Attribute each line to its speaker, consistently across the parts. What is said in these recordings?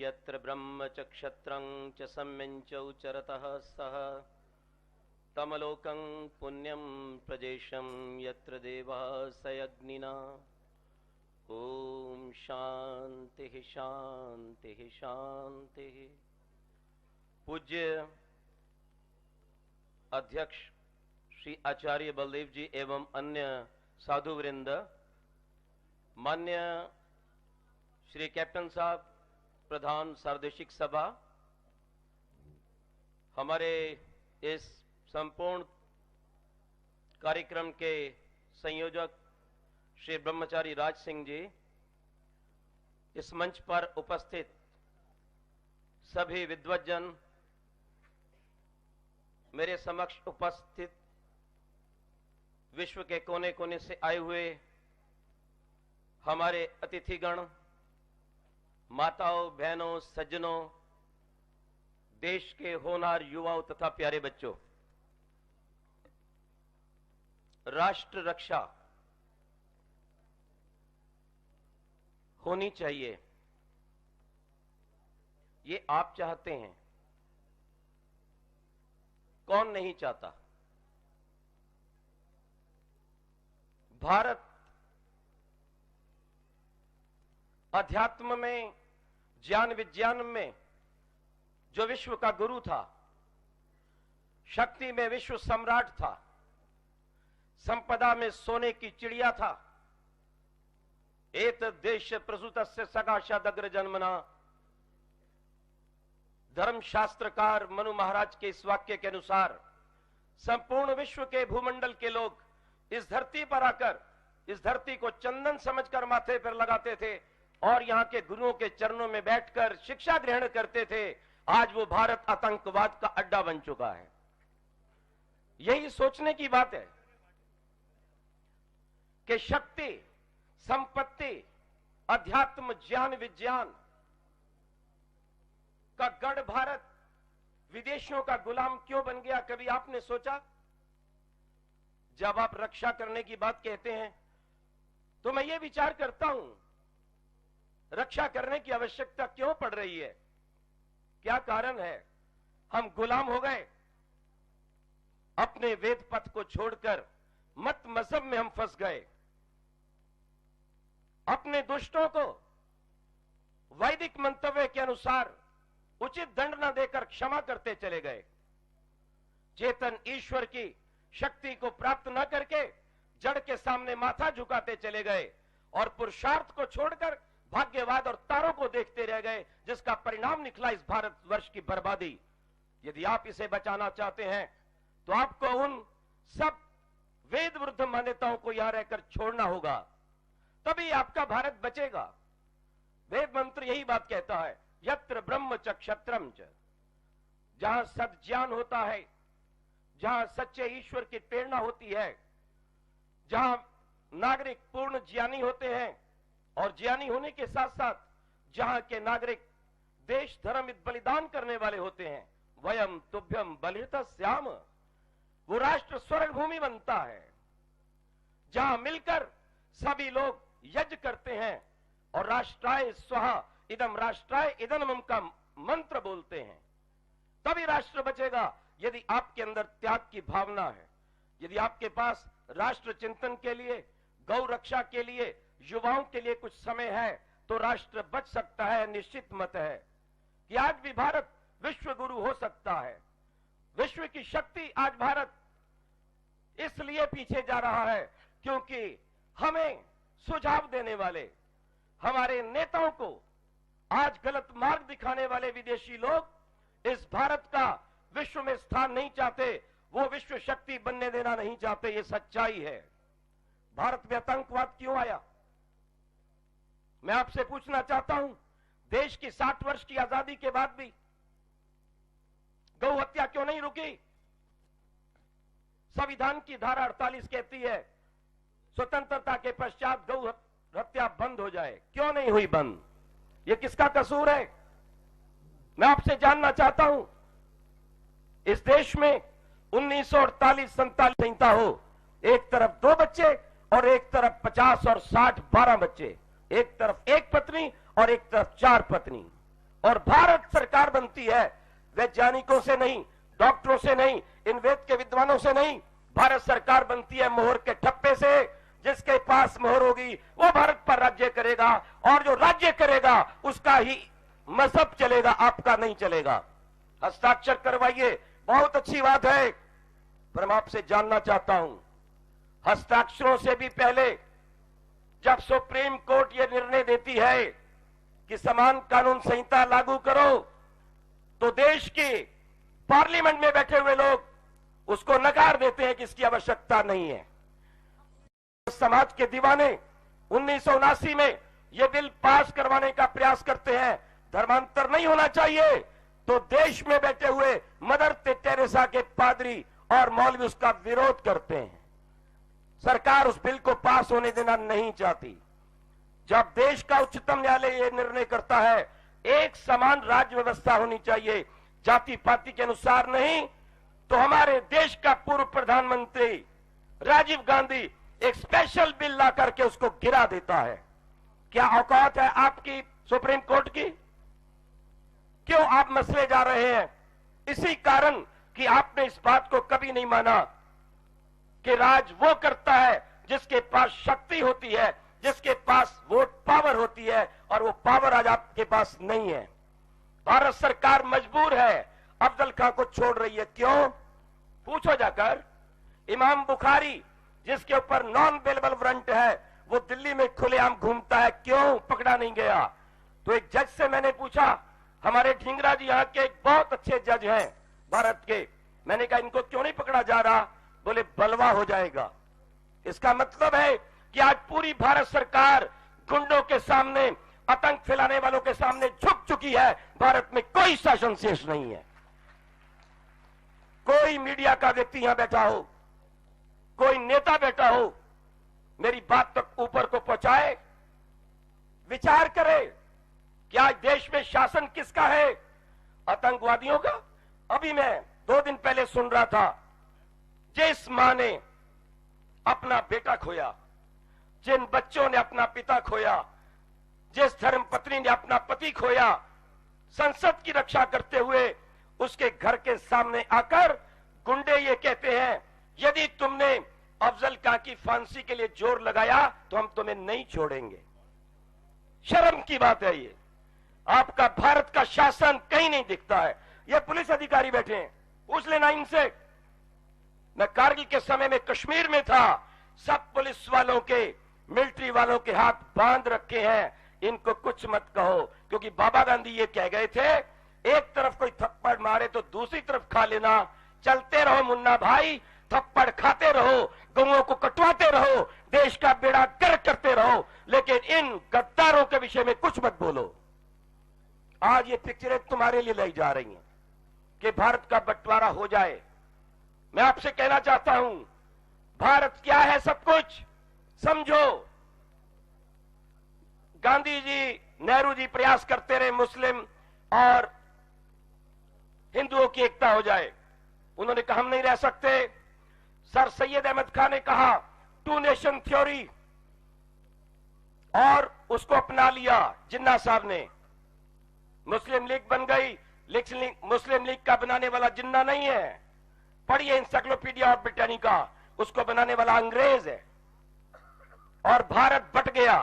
Speaker 1: यत्र ब्रह्म च क्षत्रं च सम्यं च उचरतः सः तमलोकं पुण्यं प्रजेशं यत्र देवाः सयग्निना। ओम शांति शांति शांति। पूज्य अध्यक्ष श्री आचार्य बलदेव जी एवं अन्य साधु वृंद, मान्य श्री कैप्टन साहब, प्रधान सार्वदेशिक सभा, हमारे इस संपूर्ण कार्यक्रम के संयोजक श्री ब्रह्मचारी राज सिंह जी, इस मंच पर उपस्थित सभी विद्वज्जन, मेरे समक्ष उपस्थित विश्व के कोने कोने से आए हुए हमारे अतिथिगण, माताओं, बहनों, सज्जनों, देश के होनहार युवाओं तथा प्यारे बच्चों, राष्ट्र रक्षा होनी चाहिए, ये आप चाहते हैं। कौन नहीं चाहता? भारत अध्यात्म में, ज्ञान विज्ञान में जो विश्व का गुरु था, शक्ति में विश्व सम्राट था, संपदा में सोने की चिड़िया था, एत देश प्रसूतस्य सकाशादग्र जन्मना। धर्मशास्त्रकार मनु महाराज के इस वाक्य के अनुसार संपूर्ण विश्व के भूमंडल के लोग इस धरती पर आकर इस धरती को चंदन समझकर माथे पर लगाते थे और यहां के गुरुओं के चरणों में बैठकर शिक्षा ग्रहण करते थे। आज वो भारत आतंकवाद का अड्डा बन चुका है। यही सोचने की बात है कि शक्ति, संपत्ति, अध्यात्म, ज्ञान विज्ञान का गढ़ भारत विदेशियों का गुलाम क्यों बन गया? कभी आपने सोचा? जब आप रक्षा करने की बात कहते हैं तो मैं ये विचार करता हूं, रक्षा करने की आवश्यकता क्यों पड़ रही है? क्या कारण है? हम गुलाम हो गए, अपने वेद पथ को छोड़कर मत मजहब में हम फंस गए, अपने दुष्टों को वैदिक मंतव्य के अनुसार उचित दंड न देकर क्षमा करते चले गए, चेतन ईश्वर की शक्ति को प्राप्त न करके जड़ के सामने माथा झुकाते चले गए और पुरुषार्थ को छोड़कर भाग्यवाद और तारों को देखते रह गए, जिसका परिणाम निकला इस भारतवर्ष की बर्बादी। यदि आप इसे बचाना चाहते हैं तो आपको उन सब वेद विरुद्ध मान्यताओं को यहां रहकर छोड़ना होगा, तभी आपका भारत बचेगा। वेद मंत्र यही बात कहता है, यत्र ब्रह्म च क्षत्रम च। जहां सद्ज्ञान होता है, जहां सच्चे ईश्वर की प्रेरणा होती है, जहां नागरिक पूर्ण ज्ञानी होते हैं और ज्ञानी होने के साथ साथ जहां के नागरिक देश धर्म हित बलिदान करने वाले होते हैं, वयम तुभ्यम बलितस्याम, वो राष्ट्र स्वर्ग भूमि बनता है। जहां मिलकर सभी लोग यज्ञ करते हैं और राष्ट्राय स्वहा इदम राष्ट्राय इदम का मंत्र बोलते हैं, तभी राष्ट्र बचेगा। यदि आपके अंदर त्याग की भावना है, यदि आपके पास राष्ट्र चिंतन के लिए, गौ रक्षा के लिए, युवाओं के लिए कुछ समय है, तो राष्ट्र बच सकता है। निश्चित मत है कि आज भी भारत विश्व गुरु हो सकता है। विश्व की शक्ति आज भारत इसलिए पीछे जा रहा है क्योंकि हमें सुझाव देने वाले, हमारे नेताओं को आज गलत मार्ग दिखाने वाले विदेशी लोग इस भारत का विश्व में स्थान नहीं चाहते, वो विश्व शक्ति बनने देना नहीं चाहते। ये सच्चाई है। भारत में आतंकवाद क्यों आया? मैं आपसे पूछना चाहता हूं, देश की 60 वर्ष की आजादी के बाद भी गौ हत्या क्यों नहीं रुकी? संविधान की धारा 48 कहती है स्वतंत्रता के पश्चात गौ हत्या बंद हो जाए, क्यों नहीं हुई बंद? ये किसका कसूर है? मैं आपसे जानना चाहता हूं, इस देश में 1948-47 संहिता हो, एक तरफ 2 बच्चे और एक तरफ 50 और 60 12 बच्चे, एक तरफ 1 पत्नी और एक तरफ 4 पत्नी, और भारत सरकार बनती है वैज्ञानिकों से नहीं, डॉक्टरों से नहीं, इन वेद के विद्वानों से नहीं। भारत सरकार बनती है मोहर के ठप्पे से। जिसके पास मोहर होगी वो भारत पर राज्य करेगा, और जो राज्य करेगा उसका ही मजहब चलेगा, आपका नहीं चलेगा। हस्ताक्षर करवाइए, बहुत अच्छी बात है, पर मैं आपसे जानना चाहता हूं, हस्ताक्षरों से भी पहले जब सुप्रीम कोर्ट यह निर्णय देती है कि समान कानून संहिता लागू करो, तो देश के पार्लियामेंट में बैठे हुए लोग उसको नकार देते हैं कि इसकी आवश्यकता नहीं है। समाज के दीवाने 1979 में यह बिल पास करवाने का प्रयास करते हैं, धर्मांतर नहीं होना चाहिए, तो देश में बैठे हुए मदर टेरेसा के पादरी और मौलवी उसका विरोध करते हैं। सरकार उस बिल को पास होने देना नहीं चाहती। जब देश का उच्चतम न्यायालय यह निर्णय करता है एक समान राज्य व्यवस्था होनी चाहिए, जाति पाति के अनुसार नहीं, तो हमारे देश का पूर्व प्रधानमंत्री राजीव गांधी एक स्पेशल बिल ला करके उसको गिरा देता है। क्या औकात है आपकी सुप्रीम कोर्ट की? क्यों आप मसले जा रहे हैं? इसी कारण कि आपने इस बात को कभी नहीं माना कि राज वो करता है जिसके पास शक्ति होती है, जिसके पास वोट पावर होती है, और वो पावर आज आपके पास नहीं है। भारत सरकार मजबूर है, अफजल खां को छोड़ रही है। क्यों? पूछो जाकर। इमाम बुखारी जिसके ऊपर नॉन बेलेबल वारंट है, वो दिल्ली में खुलेआम घूमता है, क्यों पकड़ा नहीं गया? तो एक जज से मैंने पूछा, हमारे ढींगरा जी यहाँ के एक बहुत अच्छे जज हैं भारत के, मैंने कहा इनको क्यों नहीं पकड़ा जा रहा? बोले बलवा हो जाएगा। इसका मतलब है कि आज पूरी भारत सरकार गुंडों के सामने, आतंक फैलाने वालों के सामने झुक चुकी है। भारत में कोई शासन शेष नहीं है। कोई मीडिया का व्यक्ति यहां बैठा हो, कोई नेता बैठा हो, मेरी बात तक ऊपर को पहुंचाए, विचार करे कि आज देश में शासन किसका है? आतंकवादियों का? अभी मैं 2 दिन पहले सुन रहा था, जिस मां ने अपना बेटा खोया, जिन बच्चों ने अपना पिता खोया, जिस धर्मपत्नी ने अपना पति खोया, संसद की रक्षा करते हुए उसके घर के सामने आकर गुंडे ये कहते हैं यदि तुमने अफजल खां की फांसी के लिए जोर लगाया तो हम तुम्हें नहीं छोड़ेंगे। शर्म की बात है ये। आपका भारत का शासन कहीं नहीं दिखता है। ये पुलिस अधिकारी बैठे हैं, पूछ लेना इनसे। मैं कारगिल के समय में कश्मीर में था, सब पुलिस वालों के, मिलिट्री वालों के हाथ बांध रखे हैं, इनको कुछ मत कहो, क्योंकि बाबा गांधी ये कह गए थे, एक तरफ कोई थप्पड़ मारे तो दूसरी तरफ खा लेना। चलते रहो मुन्ना भाई, थप्पड़ खाते रहो, गौओं को कटवाते रहो, देश का बेड़ा गर्क करते रहो, लेकिन इन गद्दारों के विषय में कुछ मत बोलो। आज ये पिक्चरें तुम्हारे लिए लाई जा रही हैं कि भारत का बंटवारा हो जाए। मैं आपसे कहना चाहता हूं, भारत क्या है सब कुछ समझो। गांधी जी, नेहरू जी प्रयास करते रहे मुस्लिम और हिंदुओं की एकता हो जाए। उन्होंने कहा हम नहीं रह सकते। सर सैयद अहमद खान ने कहा 2 नेशन थ्योरी, और उसको अपना लिया जिन्ना साहब ने। मुस्लिम लीग बन गई, लेकिन मुस्लिम लीग का बनाने वाला जिन्ना नहीं है। पढ़िए इंसाइक्लोपीडिया ऑफ ब्रिटानिका, उसको बनाने वाला अंग्रेज है। और भारत बट गया,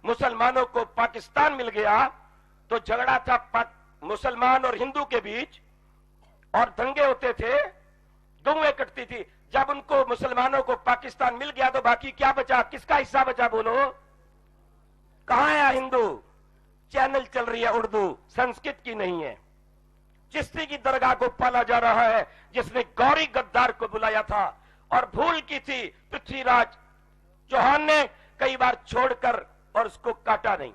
Speaker 1: मुसलमानों को पाकिस्तान मिल गया, तो झगड़ा था मुसलमान और हिंदू के बीच, और दंगे होते थे, गौएं कटती थी। जब उनको मुसलमानों को पाकिस्तान मिल गया तो बाकी क्या बचा? किसका हिस्सा बचा बोलो? कहां है हिंदू? चैनल चल रही है उर्दू, संस्कृत की नहीं है। चिश्ती की दरगाह को पाला जा रहा है, जिसने गौरी गद्दार को बुलाया था, और भूल की थी पृथ्वीराज चौहान ने कई बार छोड़कर और उसको काटा नहीं।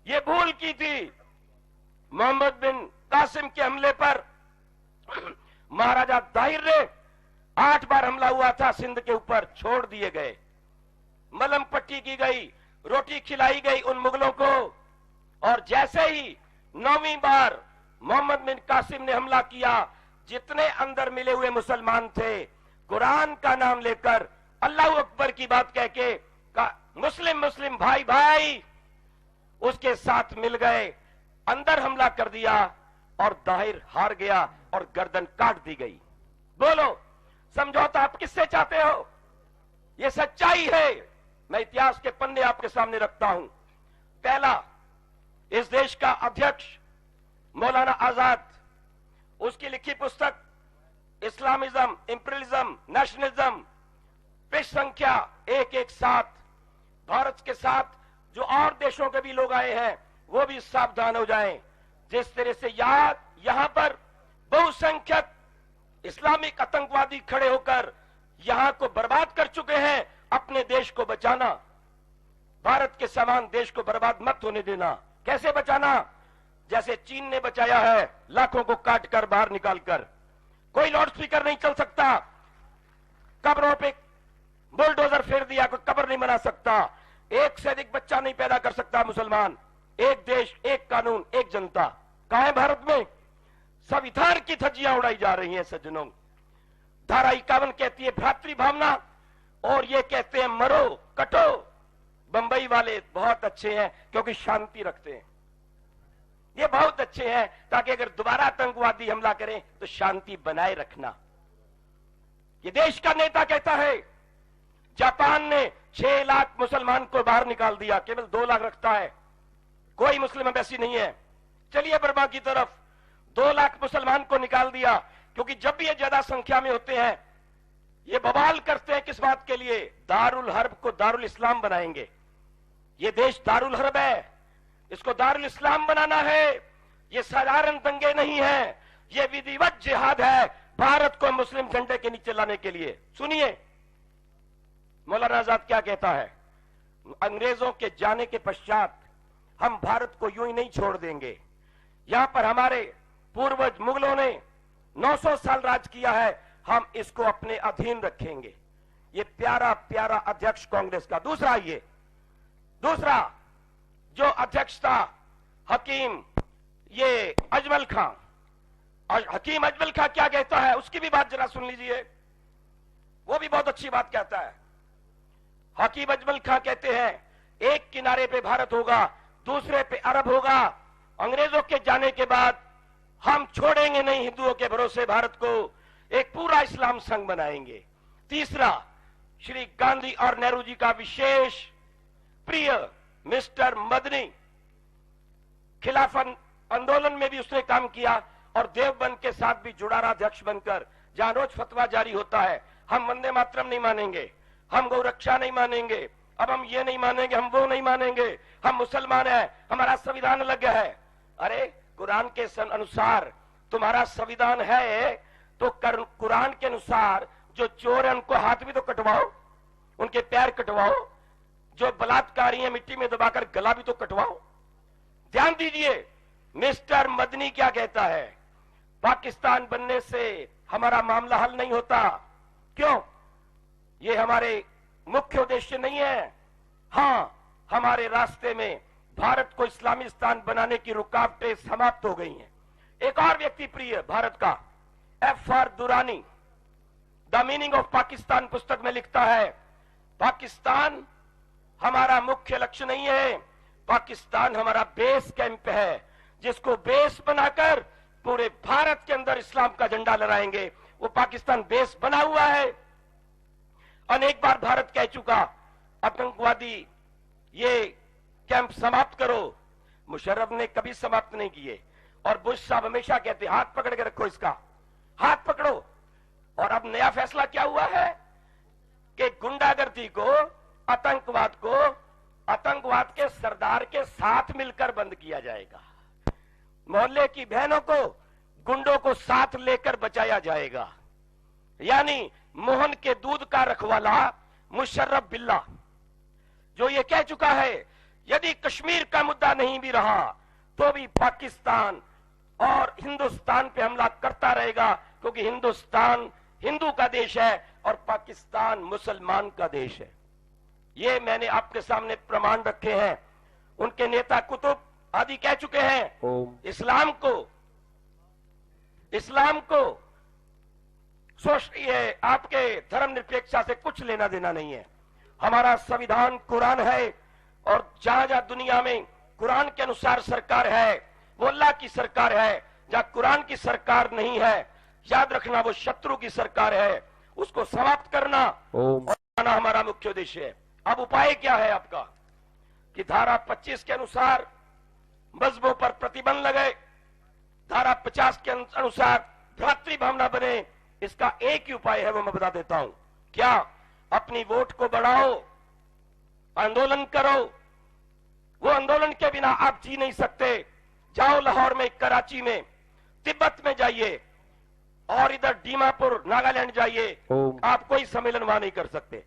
Speaker 1: ये भूल की थी मोहम्मद बिन कासिम के हमले पर महाराजा दाहिर ने 8 बार हमला हुआ था सिंध के ऊपर, छोड़ दिए गए। मलम पट्टी की गई, रोटी खिलाई गई उन मुगलों को, और जैसे ही 9वीं बार मोहम्मद बिन कासिम ने हमला किया, जितने अंदर मिले हुए मुसलमान थे, कुरान का नाम लेकर अल्लाह अकबर की बात कह के मुस्लिम मुस्लिम भाई भाई उसके साथ मिल गए। अंदर हमला कर दिया और दाहिर हार गया और गर्दन काट दी गई। बोलो समझौता आप किससे चाहते हो? यह सच्चाई है। मैं इतिहास के पन्ने आपके सामने रखता हूं। पहला, इस देश का अध्यक्ष मौलाना आजाद, उसकी लिखी पुस्तक इस्लामिज्म, इंपीरियलिज्म, नेशनलिज्म, पृष्ठ संख्या 117। भारत के साथ जो और देशों के भी लोग आए हैं वो भी सावधान हो जाएं। जिस तरह से यहां पर बहुसंख्यक इस्लामिक आतंकवादी खड़े होकर यहां को बर्बाद कर चुके हैं, अपने देश को बचाना, भारत के समान देश को बर्बाद मत होने देना। कैसे बचाना? जैसे चीन ने बचाया है, लाखों को काट कर बाहर निकालकर। कोई लाउड स्पीकर नहीं चल सकता, कब्रों पे बुलडोजर फेर दिया, कोई कब्र नहीं बना सकता, एक से अधिक बच्चा नहीं पैदा कर सकता मुसलमान। एक देश, एक कानून, एक जनता। कहां है भारत में? संविधान की धज्जियां उड़ाई जा रही हैं सज्जनों। धारा 51 कहती है भ्रातृ भावना और ये कहते हैं मरो कटो। बंबई वाले बहुत अच्छे हैं क्योंकि शांति रखते हैं। ये बहुत अच्छे हैं ताकि अगर दोबारा आतंकवादी हमला करें तो शांति बनाए रखना। ये देश का नेता कहता है। जापान ने 6 लाख मुसलमान को बाहर निकाल दिया, केवल 2 लाख रखता है, कोई मुस्लिम एम्बेसी नहीं है। चलिए बर्मा की तरफ 2 लाख मुसलमान को निकाल दिया, क्योंकि जब भी ये ज्यादा संख्या में होते हैं ये बवाल करते हैं। किस बात के लिए? दारुल हर्ब को दारुल इस्लाम बनाएंगे। ये देश दारुल हर्ब है, इसको दारुल इस्लाम बनाना है। ये साधारण दंगे नहीं है, ये विधिवत जिहाद है भारत को मुस्लिम झंडे के नीचे लाने के लिए। सुनिए मौलाना आजाद क्या कहता है। अंग्रेजों के जाने के पश्चात हम भारत को यूं ही नहीं छोड़ देंगे। यहां पर हमारे पूर्वज मुगलों ने 900 साल राज किया है, हम इसको अपने अधीन रखेंगे। ये प्यारा प्यारा अध्यक्ष कांग्रेस का। दूसरा जो अध्यक्ष था हकीम अजमल खां, हकीम अजमल खां क्या कहता है उसकी भी बात जरा सुन लीजिए। वो भी बहुत अच्छी बात कहता है। हकीम अजमल खां कहते हैं एक किनारे पे भारत होगा, दूसरे पे अरब होगा। अंग्रेजों के जाने के बाद हम छोड़ेंगे नहीं हिंदुओं के भरोसे भारत को, एक पूरा इस्लाम संघ बनाएंगे। तीसरा, श्री गांधी और नेहरू जी का विशेष प्रिय मिस्टर मदनी, खिलाफत आंदोलन में भी उसने काम किया और देवबंद के साथ भी जुड़ारा अध्यक्ष बनकर, जहां रोज फतवा जारी होता है हम वंदे मातरम नहीं मानेंगे, हम गौरक्षा नहीं मानेंगे, अब हम ये नहीं मानेंगे, हम वो नहीं मानेंगे, हम मुसलमान हैं, हमारा संविधान अलग है। अरे कुरान के अनुसार तुम्हारा संविधान है तो कुरान के अनुसार जो चोर है उनको हाथ भी तो कटवाओ, उनके पैर कटवाओ, जो बलात्कारी है मिट्टी में दबाकर गला भी तो कटवाओ। ध्यान दीजिए मिस्टर मदनी क्या कहता है। पाकिस्तान बनने से हमारा मामला हल नहीं होता। क्यों? ये हमारे मुख्य उद्देश्य नहीं है। हां, हमारे रास्ते में भारत को इस्लामिस्तान बनाने की रुकावटें समाप्त हो गई हैं। एक और व्यक्ति प्रिय भारत का F.R. Durrani the meaning of Pakistan पुस्तक में लिखता है पाकिस्तान हमारा मुख्य लक्ष्य नहीं है, पाकिस्तान हमारा बेस कैंप है, जिसको बेस बनाकर पूरे भारत के अंदर इस्लाम का झंडा लहराएंगे। वो पाकिस्तान बेस बना हुआ है। अनेक बार भारत कह चुका आतंकवादी ये कैंप समाप्त करो, मुशर्रफ ने कभी समाप्त नहीं किए। और बुश साहब हमेशा कहते हाथ पकड़ के रखो, इसका हाथ पकड़ो। और अब नया फैसला क्या हुआ है कि गुंडागर्दी को, आतंकवाद को आतंकवाद के सरदार के साथ मिलकर बंद किया जाएगा। मोहल्ले की बहनों को, गुंडों को साथ लेकर बचाया जाएगा। यानी मोहन के दूध का रखवाला मुशर्रफ बिल्ला जो ये कह चुका है यदि कश्मीर का मुद्दा नहीं भी रहा तो भी पाकिस्तान और हिंदुस्तान पे हमला करता रहेगा, क्योंकि हिंदुस्तान हिंदू का देश है और पाकिस्तान मुसलमान का देश है। ये मैंने आपके सामने प्रमाण रखे हैं। उनके नेता कुतुब आदि कह चुके हैं इस्लाम को ये आपके धर्मनिरपेक्षता से कुछ लेना देना नहीं है। हमारा संविधान कुरान है और जहां जहां दुनिया में कुरान के अनुसार सरकार है वो अल्लाह की सरकार है, जहां कुरान की सरकार नहीं है, याद रखना वो शत्रु की सरकार है। उसको समाप्त करना और हमारा मुख्य उद्देश्य है। अब उपाय क्या है आपका कि धारा 25 के अनुसार मजहबों पर प्रतिबंध लगे, धारा 50 के अनुसार भ्रातृ भावना बने। इसका एक ही उपाय है, वो मैं बता देता हूं। क्या? अपनी वोट को बढ़ाओ, आंदोलन करो। वो आंदोलन के बिना आप जी नहीं सकते। जाओ लाहौर में, कराची में, तिब्बत में जाइए और इधर दीमापुर नागालैंड जाइए, आप कोई सम्मेलन वहां नहीं कर सकते।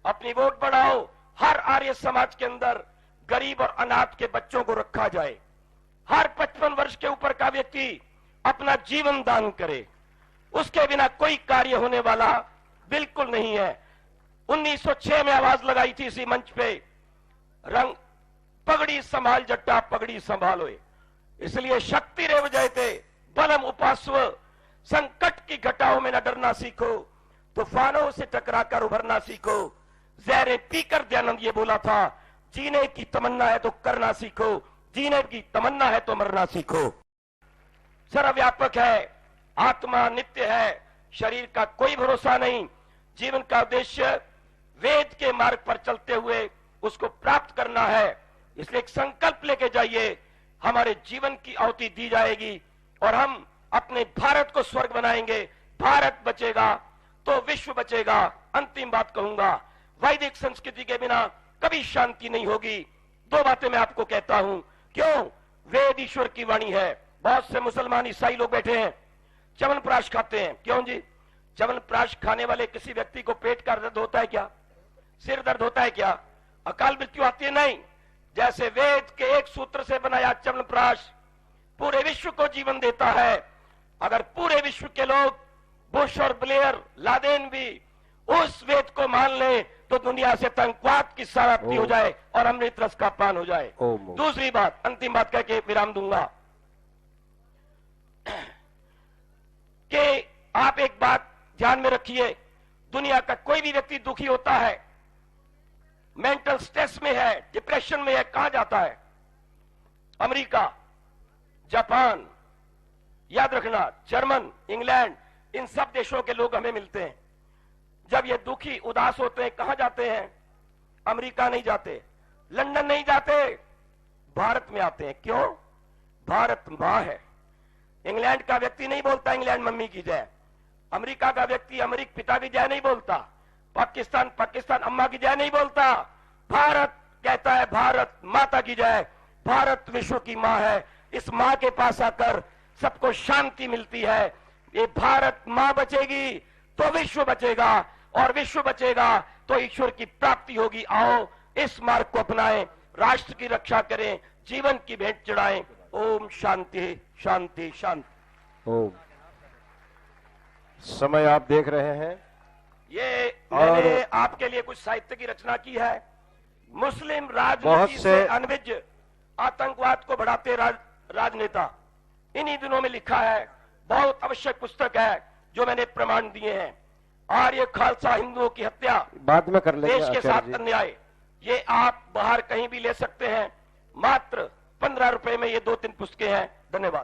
Speaker 1: अपनी वोट बढ़ाओ। हर आर्य समाज के अंदर गरीब और अनाथ के बच्चों को रखा जाए। हर 55 वर्ष के ऊपर का व्यक्ति अपना जीवन दान करे। उसके बिना कोई कार्य होने वाला बिल्कुल नहीं है। 1906 में आवाज लगाई थी इसी मंच पे, रंग पगड़ी संभाल जट्टा पगड़ी संभालो। इसलिए शक्ति रेव जयते बलम उपास्व, संकट की घटाओं में न डरना सीखो, तूफानों से टकराकर उभरना सीखो। जहरे पीकर दयानंद ये बोला था, जीने की तमन्ना है तो करना सीखो, जीने की तमन्ना है तो मरना सीखो। सर्वव्यापक है, आत्मा नित्य है, शरीर का कोई भरोसा नहीं। जीवन का उद्देश्य वेद के मार्ग पर चलते हुए उसको प्राप्त करना है। इसलिए एक संकल्प लेके जाइए, हमारे जीवन की आहुति दी जाएगी और हम अपने भारत को स्वर्ग बनाएंगे। भारत बचेगा तो विश्व बचेगा। अंतिम बात कहूंगा, वैदिक संस्कृति के बिना कभी शांति नहीं होगी। दो बातें मैं आपको कहता हूं। क्यों? वेद ईश्वर की वाणी है। बहुत से मुसलमान ईसाई लोग बैठे हैं, च्यवनप्राश खाते हैं। क्यों जी? च्यवनप्राश खाने वाले किसी व्यक्ति को पेट का दर्द होता है क्या? सिर दर्द होता है क्या? अकाल मृत्यु आती है? नहीं। जैसे वेद के एक सूत्र से बनाया च्यवनप्राश पूरे विश्व को जीवन देता है। अगर पूरे विश्व के लोग, बुश और ब्लेयर, लादेन भी उस वेद को मान ले तो दुनिया से आतंकवाद की समाप्ति हो जाए और अमृत रस का पान हो जाए। दूसरी बात, अंतिम बात कह के विराम दूंगा कि आप एक बात ध्यान में रखिए, दुनिया का कोई भी व्यक्ति दुखी होता है, मेंटल स्ट्रेस में है, डिप्रेशन में है, कहां जाता है? अमेरिका, जापान, याद रखना, जर्मन, इंग्लैंड, इन सब देशों के लोग हमें मिलते हैं। जब ये दुखी उदास होते हैं कहां जाते हैं? अमेरिका नहीं जाते, लंदन नहीं जाते, भारत में आते हैं। क्यों? भारत मां है। इंग्लैंड का व्यक्ति नहीं बोलता इंग्लैंड मम्मी की जय, अमेरिका का व्यक्ति अमेरिक पिता की जय नहीं बोलता, पाकिस्तान पाकिस्तान अम्मा की जय नहीं बोलता। भारत कहता है भारत माता की जय। भारत विश्व की मां है। इस मां के पास आकर सबको शांति मिलती है। ये भारत मां बचेगी तो विश्व बचेगा और विश्व बचेगा तो ईश्वर की प्राप्ति होगी। आओ इस मार्ग को अपनाएं, राष्ट्र की रक्षा करें, जीवन की भेंट चढ़ाएं। ओम शांति शांति शांति।
Speaker 2: ओम। समय आप देख रहे हैं,
Speaker 1: ये मैंने आपके लिए कुछ साहित्य की रचना की है। मुस्लिम राजनीति से अनभिज्ञ आतंकवाद को बढ़ाते राजनेता, इन्हीं दिनों में लिखा है। बहुत आवश्यक पुस्तक है जो मैंने प्रमाण दिए हैं। आर्य खालसा हिंदुओं की हत्या,
Speaker 2: बाद में कर लेंगे,
Speaker 1: देश के साथ अन्याय, ये आप बाहर कहीं भी ले सकते हैं। मात्र 15 रुपए में ये 2-3 पुस्तकें हैं। धन्यवाद।